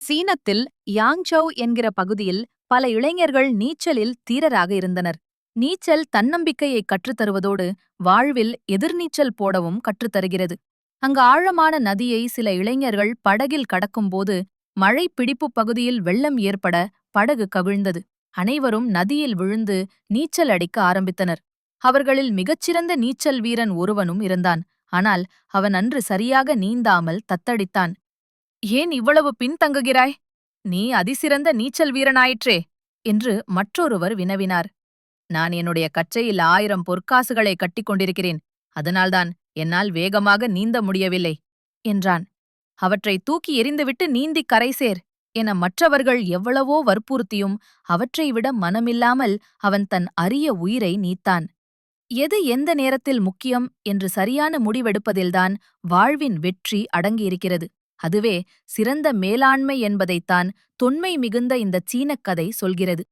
சீனத்தில் யாங்சௌ என்கிற பகுதியில் பல இளைஞர்கள் நீச்சலில் தீரராக இருந்தனர். நீச்சல் தன்னம்பிக்கையை கற்றுத்தருவதோடு வாழ்வில் எதிர்நீச்சல் போடவும் கற்றுத்தருகிறது. அங்கு ஆழமான நதியை சில இளைஞர்கள் படகில் கடக்கும்போது மழை பிடிப்பு பகுதியில் வெள்ளம் ஏற்பட படகு கவிழ்ந்தது. அனைவரும் நதியில் விழுந்து நீச்சல் அடிக்க ஆரம்பித்தனர். அவர்களில் மிகச்சிறந்த நீச்சல் வீரன் ஒருவனும் இருந்தான். ஆனால் அவன் அன்று சரியாக நீந்தாமல் தத்தளித்தான். "ஏன் இவ்வளவு பின்தங்குகிறாய்? நீ அதிசிறந்த நீச்சல் வீரனாயிற்றே" என்று மற்றொருவர் வினவினார். "நான் என்னுடைய கச்சையில் 1000 பொற்காசுகளை கட்டிக் கொண்டிருக்கிறேன். அதனால்தான் என்னால் வேகமாக நீந்த முடியவில்லை" என்றான். "அவற்றை தூக்கி எறிந்துவிட்டு நீந்திக் கரை சேர்" என மற்றவர்கள் எவ்வளவோ வற்புறுத்தியும் அவற்றை விட மனமில்லாமல் அவன் தன் அரிய உயிரை நீத்தான். எது எந்த நேரத்தில் முக்கியம் என்று சரியான முடிவெடுப்பதில்தான் வாழ்வின் வெற்றி அடங்கியிருக்கிறது. அதுவே சிறந்த மேலாண்மை என்பதைத்தான் தொன்மை மிகுந்த இந்த சீனக் கதை சொல்கிறது.